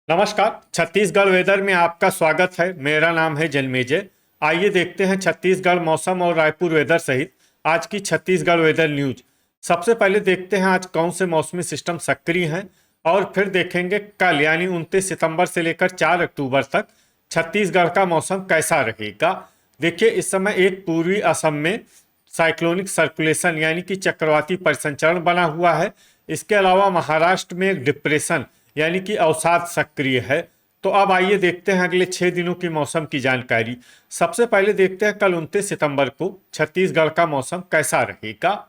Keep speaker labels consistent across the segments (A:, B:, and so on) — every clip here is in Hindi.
A: नमस्कार। छत्तीसगढ़ वेदर में आपका स्वागत है। मेरा नाम है जन्मेजय। आइए देखते हैं छत्तीसगढ़ मौसम और रायपुर वेदर सहित आज की छत्तीसगढ़ वेदर न्यूज। सबसे पहले देखते हैं आज कौन से मौसमी सिस्टम सक्रिय हैं और फिर देखेंगे कल यानी 29 सितंबर से लेकर 4 अक्टूबर तक छत्तीसगढ़ का मौसम कैसा रहेगा। देखिए, इस समय एक पूर्वी असम में साइक्लोनिक सर्कुलेशन यानी कि चक्रवाती परिसंचरण बना हुआ है। इसके अलावा महाराष्ट्र में एक डिप्रेशन यानी कि अवसाद सक्रिय है। तो अब आइए देखते हैं अगले 6 दिनों की मौसम की जानकारी। सबसे पहले देखते हैं कल 29 सितंबर को छत्तीसगढ़ का मौसम कैसा रहेगा।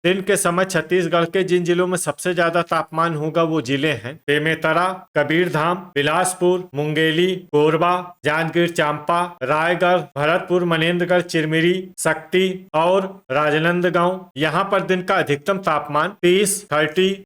A: दिन के समय छत्तीसगढ़ के जिन जिलों में सबसे ज्यादा तापमान होगा वो जिले हैं बेमेतरा, कबीरधाम, बिलासपुर, मुंगेली, कोरबा, जांजगीर चांपा, रायगढ़, भरतपुर, मनेन्द्रगढ़, चिरमिरी, शक्ति और राजनांदगांव। यहाँ पर दिन का अधिकतम तापमान 30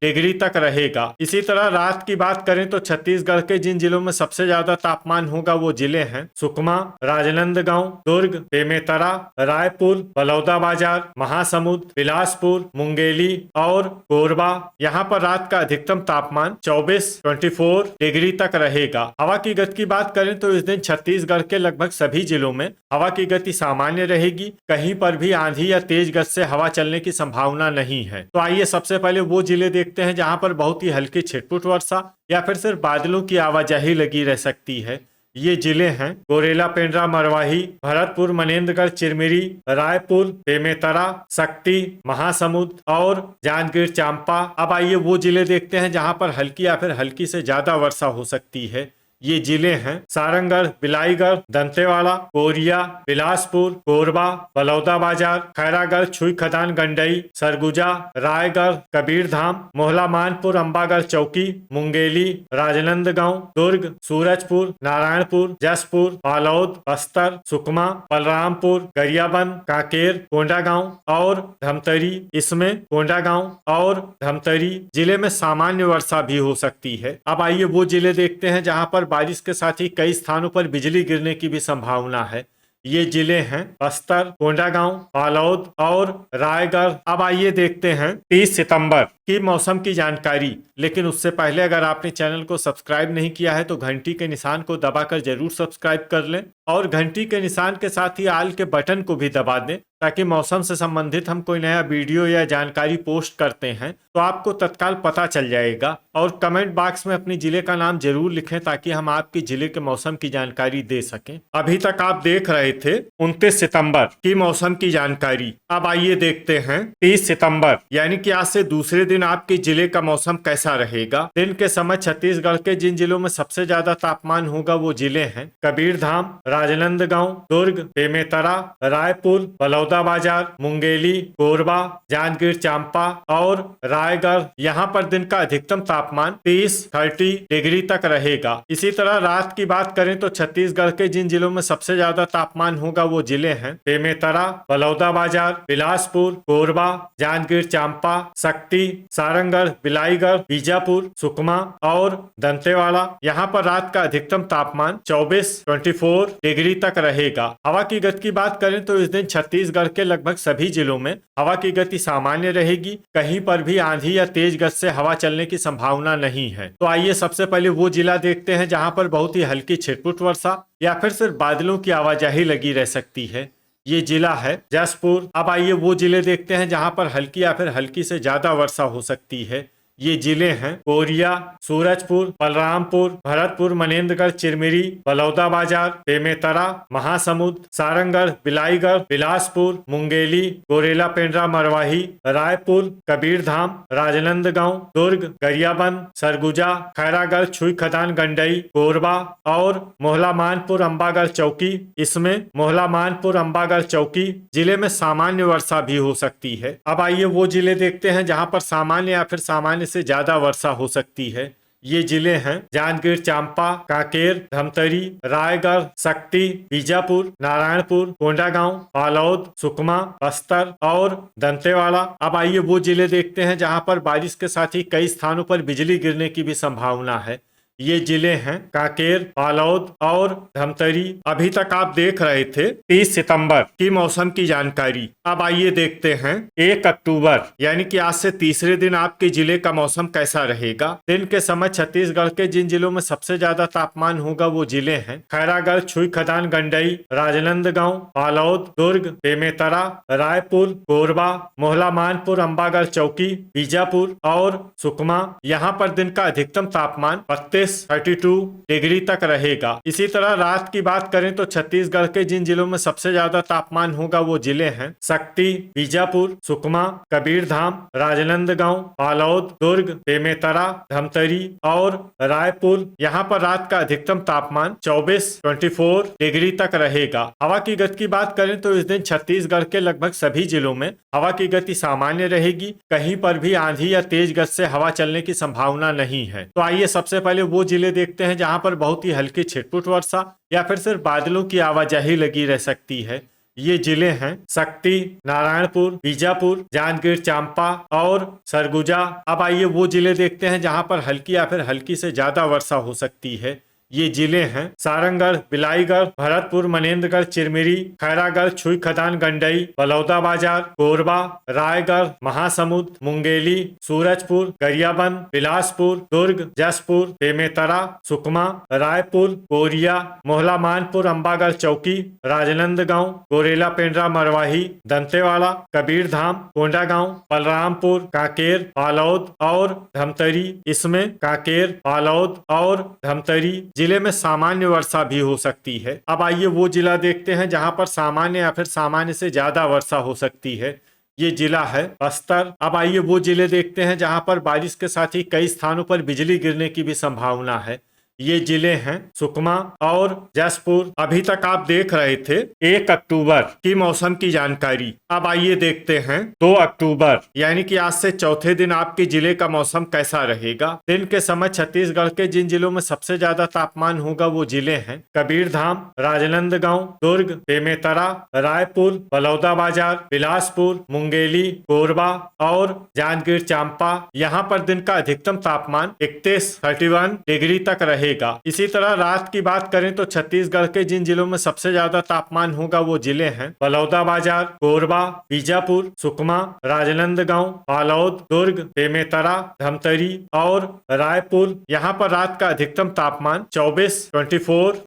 A: डिग्री तक रहेगा। इसी तरह रात की बात करें तो छत्तीसगढ़ के जिन जिलों में सबसे ज्यादा तापमान होगा वो जिले हैं सुकमा, राजनांदगांव, दुर्ग, बेमेतरा, रायपुर, बलौदाबाजार, महासमुंद, बिलासपुर, मुंगेली और कोरबा। यहाँ पर रात का अधिकतम तापमान 24 डिग्री तक रहेगा। हवा की गति की बात करें तो इस दिन छत्तीसगढ़ के लगभग सभी जिलों में हवा की गति सामान्य रहेगी। कहीं पर भी आंधी या तेज गति से हवा चलने की संभावना नहीं है। तो आइए सबसे पहले वो जिले देखते हैं जहाँ पर बहुत ही हल्की छिटपुट वर्षा या फिर सिर्फ बादलों की आवाजाही लगी रह सकती है। ये जिले हैं गोरेला, पेंड्रा, मरवाही, भरतपुर, मनेन्द्रगढ़, चिरमिरी, रायपुर, बेमेतरा, शक्ति, महासमुंद और जांजगीर चांपा। अब आइए वो जिले देखते हैं जहां पर हल्की या फिर हल्की से ज्यादा वर्षा हो सकती है। ये जिले हैं सारंगढ़, बिलाईगढ़, दंतेवाड़ा, कोरिया, बिलासपुर, कोरबा, बलौदाबाजार, खैरागढ़, छुई खदान, गंडई, सरगुजा, रायगढ़, कबीरधाम, मोहला, मानपुर, अंबागढ़ चौकी, मुंगेली, राजनांदगांव, दुर्ग, सूरजपुर, नारायणपुर, जसपुर, बालोद, बस्तर, सुकमा, बलरामपुर, गरियाबंद, कांकेर, कोंडागांव और धमतरी। इसमें कोंडागांव और धमतरी जिले में सामान्य वर्षा भी हो सकती है। अब आइए वो जिले देखते हैं जहां पर बारिश के साथ ही कई स्थानों पर बिजली गिरने की भी संभावना है। ये जिले हैं बस्तर, कोंडागांव, बालोद और रायगढ़। अब आइए देखते हैं 30 सितंबर की मौसम की जानकारी। लेकिन उससे पहले अगर आपने चैनल को सब्सक्राइब नहीं किया है तो घंटी के निशान को दबाकर जरूर सब्सक्राइब कर लें और घंटी के निशान के साथ ही आल के बटन को भी दबा दें ताकि मौसम से संबंधित हम कोई नया वीडियो या जानकारी पोस्ट करते हैं तो आपको तत्काल पता चल जाएगा। और कमेंट बॉक्स में अपने जिले का नाम जरूर लिखें ताकि हम आपके जिले के मौसम की जानकारी दे सकें। अभी तक आप देख रहे थे 29 सितंबर की मौसम की जानकारी। अब आइए देखते हैं 30 सितंबर यानी कि आज से दूसरे दिन आपके जिले का मौसम कैसा रहेगा। दिन के समय छत्तीसगढ़ के जिन जिलों में सबसे ज्यादा तापमान होगा वो जिले हैं कबीरधाम, राजनांदगांव, दुर्ग, बेमेतरा, रायपुर, बलौदाबाजार, मुंगेली, कोरबा, जांजगीर चांपा और रायगढ़। यहाँ पर दिन का अधिकतम तापमान 30 डिग्री तक रहेगा। इसी तरह रात की बात करें तो छत्तीसगढ़ के जिन जिलों में सबसे ज्यादा तापमान होगा वो जिले हैं बेमेतरा, बलौदाबाजार, बिलासपुर, कोरबा, जांजगीर चांपा, शक्ति, सारंगढ़, बिलाईगढ़, बीजापुर, सुकमा और दंतेवाड़ा। यहाँ पर रात का अधिकतम तापमान 24 डिग्री तक रहेगा। हवा की गति की बात करें तो इस दिन छत्तीसगढ़ के लगभग सभी जिलों में हवा की गति सामान्य रहेगी। कहीं पर भी आंधी या तेज गति से हवा चलने की संभावना नहीं है। तो आइए सबसे पहले वो जिला देखते हैं जहां पर बहुत ही हल्की छिटपुट वर्षा या फिर सिर्फ बादलों की आवाजाही लगी रह सकती है। ये जिला है जसपुर। अब आइए वो जिले देखते हैं जहां पर हल्की या फिर हल्की से ज्यादा वर्षा हो सकती है। ये जिले हैं कोरिया, सूरजपुर, बलरामपुर, भरतपुर, मनेन्द्रगढ़, चिरमिरी, बलौदाबाजार, बेमेतरा, महासमुंद, सारंगढ़, बिलाईगढ़, बिलासपुर, मुंगेली, गोरेला, पेंड्रा, मरवाही, रायपुर, कबीरधाम, राजनांदगांव, दुर्ग, गरियाबंद, सरगुजा, खैरागढ़, छुई खदान, गंडई, कोरबा और मोहला, मानपुर, अंबागढ़ चौकी। इसमें मोहला, मानपुर, अंबागढ़ चौकी जिले में सामान्य वर्षा भी हो सकती है। अब आइए वो जिले देखते हैं जहां पर सामान्य या फिर सामान्य से ज्यादा वर्षा हो सकती है। ये जिले हैं जांजगीर चांपा, कांकेर, धमतरी, रायगढ़, शक्ति, बीजापुर, नारायणपुर, कोंडागांव, बालोद, सुकमा, बस्तर और दंतेवाड़ा। अब आइए वो जिले देखते हैं जहां पर बारिश के साथ ही कई स्थानों पर बिजली गिरने की भी संभावना है। ये जिले हैं कांकेर, बालोद और धमतरी। अभी तक आप देख रहे थे 30 सितंबर की मौसम की जानकारी। अब आइए देखते हैं 1 अक्टूबर यानी कि आज से तीसरे दिन आपके जिले का मौसम कैसा रहेगा। दिन के समय छत्तीसगढ़ के जिन जिलों में सबसे ज्यादा तापमान होगा वो जिले हैं खैरागढ़, छुई खदान, गंडई, राजनांदगांव, बालोद, दुर्ग, बेमेतरा, रायपुर, कोरबा, मोहला मानपुर, अंबागढ़ चौकी, बीजापुर और सुकमा। यहाँ पर दिन का अधिकतम तापमान 32 डिग्री तक रहेगा। इसी तरह रात की बात करें तो छत्तीसगढ़ के जिन जिलों में सबसे ज्यादा तापमान होगा वो जिले हैं शक्ति, बीजापुर, सुकमा, कबीरधाम, राजनांदगांव, बालोद, दुर्ग, बेमेतरा, धमतरी और रायपुर। यहाँ पर रात का अधिकतम तापमान 24 डिग्री तक रहेगा। हवा की गति की बात करें तो इस दिन छत्तीसगढ़ के लगभग सभी जिलों में हवा की गति सामान्य रहेगी। कहीं पर भी आंधी या तेज गति से हवा चलने की संभावना नहीं है। तो आइए सबसे पहले वो जिले देखते हैं जहां पर बहुत ही हल्की छिटपुट वर्षा या फिर सिर्फ बादलों की आवाजाही लगी रह सकती है। ये जिले हैं शक्ति, नारायणपुर, बीजापुर, जांजगीर चांपा और सरगुजा। अब आइए वो जिले देखते हैं जहां पर हल्की या फिर हल्की से ज्यादा वर्षा हो सकती है। ये जिले हैं सारंगढ़, बिलाईगढ़, भरतपुर, मनेन्द्रगढ़, चिरमिरी, खैरागढ़, छुई खदान, गंडई, बलौदाबाजार, कोरबा, रायगढ़, महासमुंद, मुंगेली, सूरजपुर, गरियाबंद, बिलासपुर, दुर्ग, जसपुर, बेमेतरा, सुकमा, रायपुर, कोरिया, मोहला मानपुर, अंबागढ़ चौकी, राजनांदगांव, गोरेला पेंड्रा, मरवाही, दंतेवाड़ा, कबीरधाम, कोंडागांव, बलरामपुर, कांकेर, बालोद और धमतरी। इसमें कांकेर, बालोद और धमतरी जिले में सामान्य वर्षा भी हो सकती है। अब आइए वो जिला देखते हैं जहां पर सामान्य या फिर सामान्य से ज्यादा वर्षा हो सकती है। ये जिला है बस्तर। अब आइए वो जिले देखते हैं जहां पर बारिश के साथ ही कई स्थानों पर बिजली गिरने की भी संभावना है। ये जिले हैं सुकमा और जसपुर। अभी तक आप देख रहे थे 1 अक्टूबर की मौसम की जानकारी। अब आइए देखते हैं 2 अक्टूबर यानी कि आज से चौथे दिन आपके जिले का मौसम कैसा रहेगा। दिन के समय छत्तीसगढ़ के जिन जिलों में सबसे ज्यादा तापमान होगा वो जिले हैं कबीरधाम, राजनांदगांव, दुर्ग, बेमेतरा, रायपुर, बलौदाबाजार, बिलासपुर, मुंगेली, कोरबा और जांजगीर चांपा। यहाँ पर दिन का अधिकतम तापमान 31 डिग्री तक रहेगा। इसी तरह रात की बात करें तो छत्तीसगढ़ के जिन जिलों में सबसे ज्यादा तापमान होगा वो जिले हैं बलौदाबाजार, कोरबा, बीजापुर, सुकमा, राजनांदगांव, बालोद, दुर्ग, बेमेतरा, धमतरी और रायपुर। यहाँ पर रात का अधिकतम तापमान 24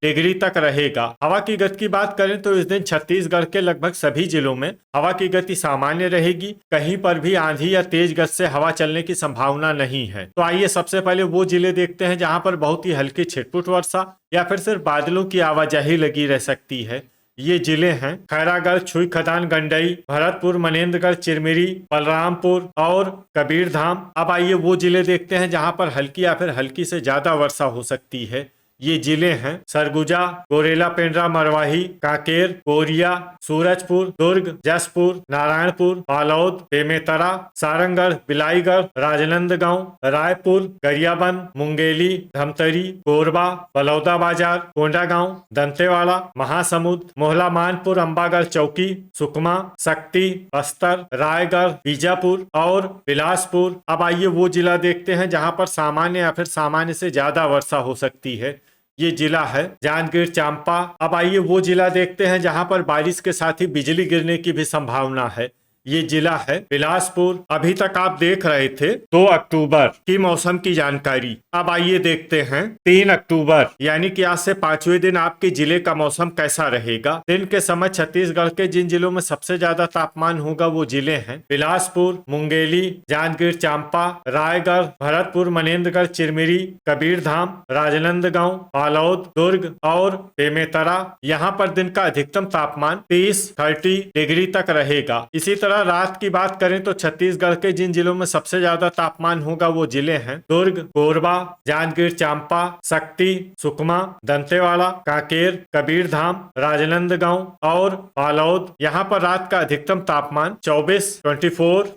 A: डिग्री तक रहेगा। हवा की गति की बात करें तो इस दिन छत्तीसगढ़ के लगभग सभी जिलों में हवा की गति सामान्य रहेगी। कहीं पर भी आंधी या तेज गति से हवा चलने की संभावना नहीं है। तो आइए सबसे पहले वो जिले देखते हैं जहां पर बहुत ही हल्की छिटपुट वर्षा या फिर सिर्फ बादलों की आवाजाही लगी रह सकती है। ये जिले हैं खैरागढ़, छुई खदान, गंडई, भरतपुर, मनेन्द्रगढ़, चिरमिरी, बलरामपुर और कबीरधाम। अब आइए वो जिले देखते हैं जहां पर हल्की या फिर हल्की से ज्यादा वर्षा हो सकती है। ये जिले हैं सरगुजा, गोरेला पेंड्रा, मरवाही, कांकेर, कोरिया, सूरजपुर, दुर्ग, जसपुर, नारायणपुर, बालोद, बेमेतरा, सारंगढ़, बिलाईगढ़, राजनांदगांव, रायपुर, गरियाबंद, मुंगेली, धमतरी, कोरबा, बलौदाबाजार, कोंडागांव, दंतेवाड़ा, महासमुंद, मोहला मानपुर, अंबागढ़ चौकी, सुकमा, शक्ति, बस्तर, रायगढ़, बीजापुर और बिलासपुर। अब आइए वो जिला देखते हैं जहां पर सामान्य या फिर सामान्य से ज्यादा वर्षा हो सकती है। ये जिला है जांजगीर चांपा। अब आइए वो जिला देखते हैं जहां पर बारिश के साथ ही बिजली गिरने की भी संभावना है। ये जिला है बिलासपुर। अभी तक आप देख रहे थे 2 अक्टूबर की मौसम की जानकारी। अब आइए देखते हैं 3 अक्टूबर यानी कि आज से 5वें दिन आपके जिले का मौसम कैसा रहेगा। दिन के समय छत्तीसगढ़ के जिन जिलों में सबसे ज्यादा तापमान होगा वो जिले हैं बिलासपुर, मुंगेली, जांजगीर चांपा, रायगढ़, भरतपुर, मनेन्द्रगढ़, चिरमिरी, कबीरधाम, राजनांदगांव, बालोद, दुर्ग और बेमेतरा। यहाँ पर दिन का अधिकतम तापमान 30 डिग्री तक रहेगा। इसी तरह रात की बात करें तो छत्तीसगढ़ के जिन जिलों में सबसे ज्यादा तापमान होगा वो जिले हैं दुर्ग, कोरबा, जांजगीर चांपा, शक्ति, सुकमा, दंतेवाड़ा, कांकेर, कबीरधाम, राजनांदगांव और बालोद। यहाँ पर रात का अधिकतम तापमान 24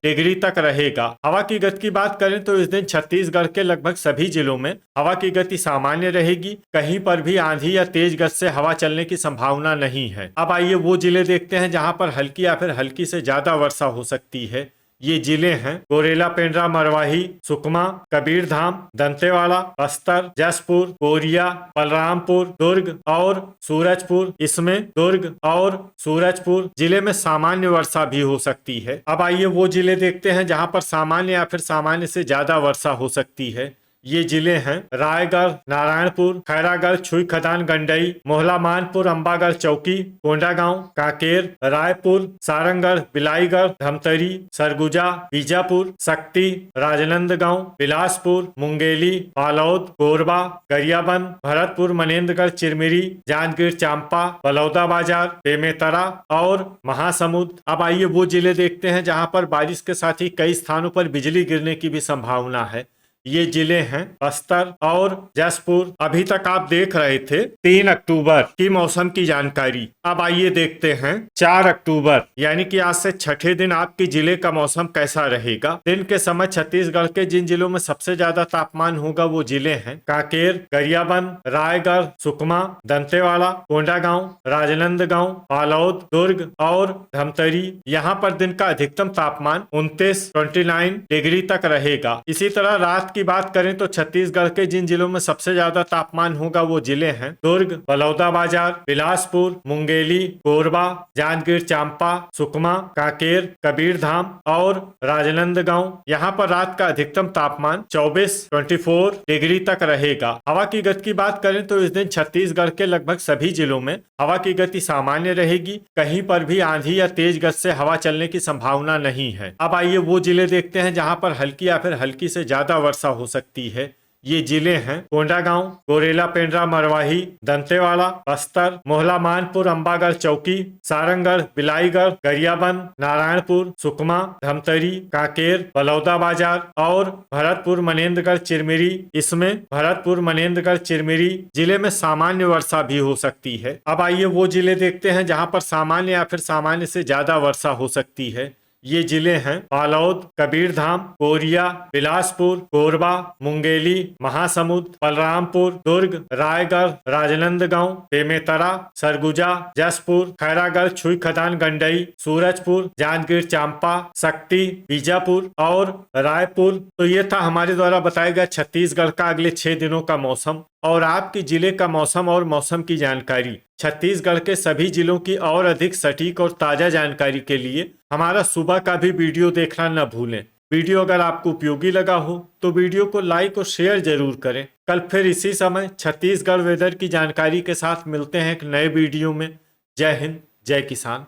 A: डिग्री तक रहेगा। हवा की गति की बात करें तो इस दिन छत्तीसगढ़ के लगभग सभी जिलों में हवा की गति सामान्य रहेगी। कहीं पर भी आंधी या तेज गति से हवा चलने की संभावना नहीं है। अब आइए वो जिले देखते हैं जहां पर हल्की या फिर हल्की से ज्यादा वर्षा हो सकती है। ये जिले हैं गोरेला, पेंड्रा, मरवाही, सुकमा, कबीरधाम, दंतेवाड़ा, बस्तर, जसपुर, कोरिया, बलरामपुर, दुर्ग और सूरजपुर। इसमें दुर्ग और सूरजपुर जिले में सामान्य वर्षा भी हो सकती है। अब आइए वो जिले देखते हैं जहां पर सामान्य या फिर सामान्य से ज्यादा वर्षा हो सकती है। ये जिले हैं रायगढ़, नारायणपुर, खैरागढ़, छुई खदान, गंडई, मोहला, मानपुर, अंबागढ़, चौकी, कोंडागांव, कांकेर, रायपुर, सारंगढ़, बिलाईगढ़, धमतरी, सरगुजा, बीजापुर, शक्ति, राजनांदगांव, बिलासपुर, मुंगेली, बालोद, कोरबा, गरियाबंद, भरतपुर, मनेन्द्रगढ़, चिरमिरी, जांजगीर चांपा, बलौदा बाजार, बेमेतरा और महासमुंद। अब आइए वो जिले देखते हैं जहां पर बारिश के साथ ही कई स्थानों पर बिजली गिरने की भी संभावना है। ये जिले हैं बस्तर और जसपुर। अभी तक आप देख रहे थे 3 अक्टूबर की मौसम की जानकारी। अब आइए देखते हैं 4 अक्टूबर यानी कि आज से छठे दिन आपके जिले का मौसम कैसा रहेगा। दिन के समय छत्तीसगढ़ के जिन जिलों में सबसे ज्यादा तापमान होगा वो जिले हैं कांकेर, गरियाबंद, रायगढ़, सुकमा, दंतेवाड़ा, कोंडागांव, राजनांदगांव, बालोद, दुर्ग और धमतरी। यहाँ पर दिन का अधिकतम तापमान 29 डिग्री तक रहेगा। इसी तरह रात की बात करें तो छत्तीसगढ़ के जिन जिलों में सबसे ज्यादा तापमान होगा वो जिले हैं दुर्ग, बलौदाबाजार, बिलासपुर, मुंगेली, कोरबा, जांजगीर चांपा, सुकमा, कांकेर, कबीरधाम और राजनांदगांव। यहाँ पर रात का अधिकतम तापमान 24 डिग्री तक रहेगा। हवा की गति की बात करें तो इस दिन छत्तीसगढ़ के लगभग सभी जिलों में हवा की गति सामान्य रहेगी। कहीं पर भी आंधी या तेज गति से हवा चलने की संभावना नहीं है। अब आइए वो जिले देखते हैं जहां पर हल्की या फिर हल्की से ज्यादा वर्षा हो सकती है। ये जिले हैं कोंडागांव, गोरेला, पेंड्रा, मरवाही, दंतेवाड़ा, बस्तर, मोहला, मानपुर, अंबागढ़, चौकी, सारंगढ़, बिलाईगढ़, गरियाबंद, नारायणपुर, सुकमा, धमतरी, कांकेर, बलौदा बाजार और भरतपुर, मनेन्द्रगढ़, चिरमिरी। इसमें भरतपुर, मनेन्द्रगढ़, चिरमिरी जिले में सामान्य वर्षा भी हो सकती है। अब आइए वो जिले देखते हैं जहां पर सामान्य या फिर सामान्य से ज्यादा वर्षा हो सकती है। ये जिले हैं बालोद, कबीरधाम, कोरिया, बिलासपुर, कोरबा, मुंगेली, महासमुंद, बलरामपुर, दुर्ग, रायगढ़, राजनांदगांव, बेमेतरा, सरगुजा, जसपुर, खैरागढ़, छुई खदान, गंडई, सूरजपुर, जांजगीर चांपा, शक्ति, बीजापुर और रायपुर। तो ये था हमारे द्वारा बताया गया छत्तीसगढ़ का अगले 6 दिनों का मौसम और आपके जिले का मौसम और मौसम की जानकारी। छत्तीसगढ़ के सभी जिलों की और अधिक सटीक और ताजा जानकारी के लिए हमारा सुबह का भी वीडियो देखना न भूलें। वीडियो अगर आपको उपयोगी लगा हो तो वीडियो को लाइक और शेयर जरूर करें। कल फिर इसी समय छत्तीसगढ़ वेदर की जानकारी के साथ मिलते हैं एक नए वीडियो में। जय हिंद, जय किसान।